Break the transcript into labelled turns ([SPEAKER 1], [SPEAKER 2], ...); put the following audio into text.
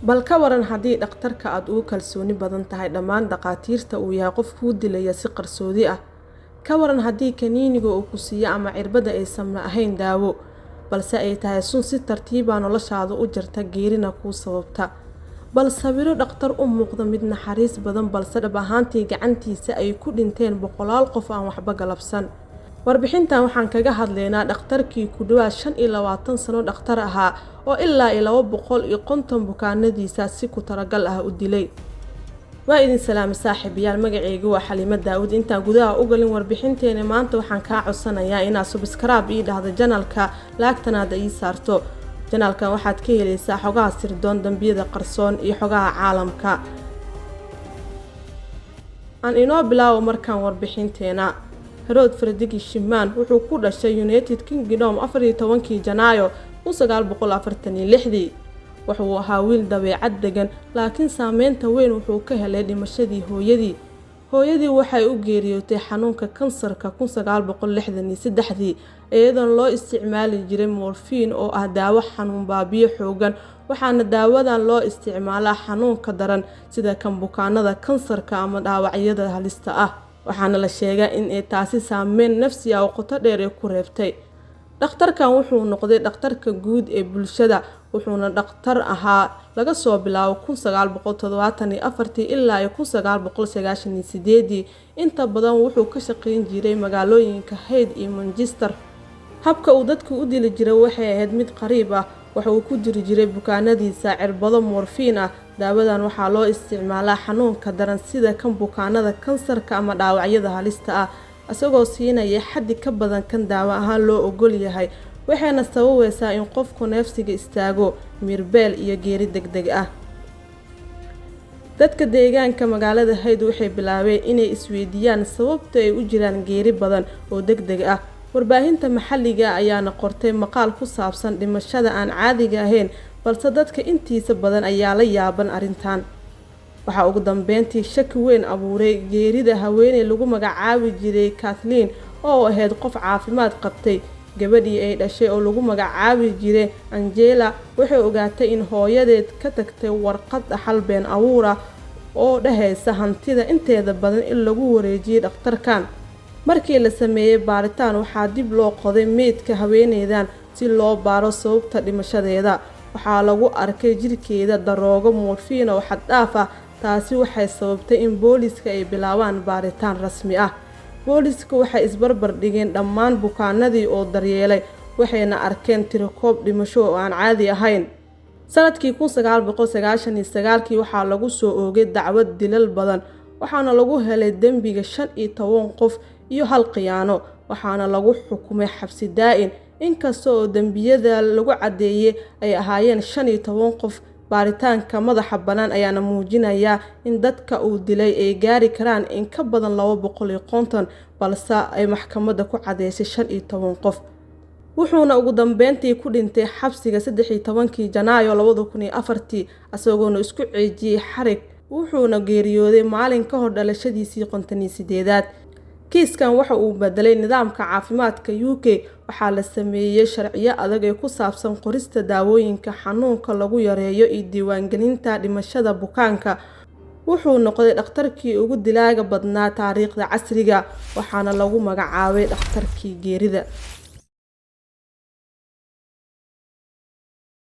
[SPEAKER 1] bal ka waran haddii dhakhtarka aad ugu kalsooni badan tahay dhammaan dhaqaatiirta uu yahay qof kuu dilaya si qarsoodi ah. Ka waran haddii kaniiniga uu ku siiyo ama cirbada aysan ahayn daawo, balse ay tahay sun si tartiib ah noloshaada u jarta geerina kuu sababta. Bal sawiro dhakhtar u muuqda mid naxariis badan balse dhab ahaantii gacantiisa ay ku dhinteen boqolaal qof aan waxba galabsan. Warbixintan waxaan kaga hadlaynaa dhakhtarkii ku dhawaad 25 sano dhakhtar ahaa oo ilaa 250 bukaanadiisa si ku talagal ah u dilay. Waa idin salaam saaxiibayaal, magacaygu waa Xaliimo Daawud. Intaan gudaha u galin warbixinteena maanta waxaan ka codsanayaa inaad subscribe ii dhahdo channelka, laagtana ii saarto. Channelkan waxaad ka helaysaa xogaha sirdoon, dambiyada qarsoon iyo xogaha caalamka. Aan inoo bilaawo markaan warbixinteena. Harold Frederick Shiman wuxuu ku dhashay United Kingdom 14 Janaayo 1946. wuxuu ahaa wiil dabeecad degan, laakiin saameynta weyn wuxuu ka helay dhimashadii hooyadii. Hooyadii waxay u geeriyootay xanuunka kansarka 1963 iyadoo loo isticmaali jiray morphine oo ah daawo xanuun baabiyo xoogan. waxaana daawadan loo isticmaalaa xanuunka daran sida kan bukaanada kansarka ama dhaawacyada halista ah. waxaana la sheegaa in ay taasi saameyn nafsi ah oo qoto dheer ku reebtay. dhakhtarkan wuxuu noqday dhakhtarka guud ee bulshada, wuxuuna dhakhtar ahaa laga soo bilaabo 1974 ilaa 1998. inta badan wuxuu ka shaqeyn jiray magaalooyinka Hyde iyo Manchester. habka uu dadku u dili jiray waxay ahayd mid qariib ah. waxa uu ku jiri jiray bukaanadiisa cirbado morphine ah. daawadan waxaa loo isticmaalaa xanuunka daran sida kan bukaanada kansarka ama dhaawacyada halista ah, asagoo siinaya xaddi ka badan kan daawo ahaan loo ogol yahay. waxayna sababaysaa in qofku neefsiga istaago, mirbeel iyo geeri degdeg ah. dadka deegaanka magaalada Hyde waxay bilaabeen inay isweydiiyaan sababta ay u jiraan geeri badan oo degdeg ah. warbaahinta maxalliga ayaana qortay maqaal ku saabsan dhimashada aan caadiga ahayn, balse dadka intiisa badan ayaa la yaaban arrintan. waxaa ugu dambeyntii shaki weyn abuuray geerida haweeney lagu magacaabi jiray Kathleen oo ahayd qof caafimaad qabtay. gabadhii ay dhashay oo lagu magacaabi jiray Angela waxay ogaatay in hooyadeed ka tagtay warqad dhaxal been abuur ah oo dhahaysa hantida inteeda badan in lagu wareejiyay dhakhtarkan. markii la sameeyay baaritaan waxaa dib loo qoday meydka haweeneydan si loo baaro sababta dhimashadeeda. waxaa lagu arkay jirkeeda daroogo morphine oo xad dhaaf ah. taasi waxay sababtay in booliska ay bilaabaan baaritaan rasmi ah. booliska waxay isbarbar dhigeen dhammaan bukaanadii oo daryeelay, waxayna arkeen tirokoob dhimasho oo aan caadi ahayn. sanadkii 1999 waxaa lagu soo oogay dacwad dilal badan, waxaana lagu helay dembiga 15 qof iyo hal khiyaano. waxaana lagu xukumay xabsi daa'im, inkasta oo dembiyada lagu cadeeyay ay ahaayeen 15 qof. baaritaanka madaxa bannaan ayaana muujinaya in dadka uu dilay ay gaari karaan in ka badan 250, balse ay maxkamadda ku cadeysay 15 qof. wuxuuna ugu dambeyntii ku dhintay xabsiga 13 Janaayo 2004 asagoona isku ceejiyay xarig. wuxuuna geeriyooday maalin ka hor dhalashadiisii 58aad. kiiskan waxa uu bedelay nidaamka caafimaadka UK. waxaa la sameeyay sharciyo adag ee ku saabsan qorista daawooyinka xanuunka lagu yareeyo iyo diiwaangelinta dhimashada bukaanka. wuxuu noqday dhakhtarkii ugu dilaaga badnaa taariikhda casriga, waxaana lagu magacaabay dhakhtarkii geerida.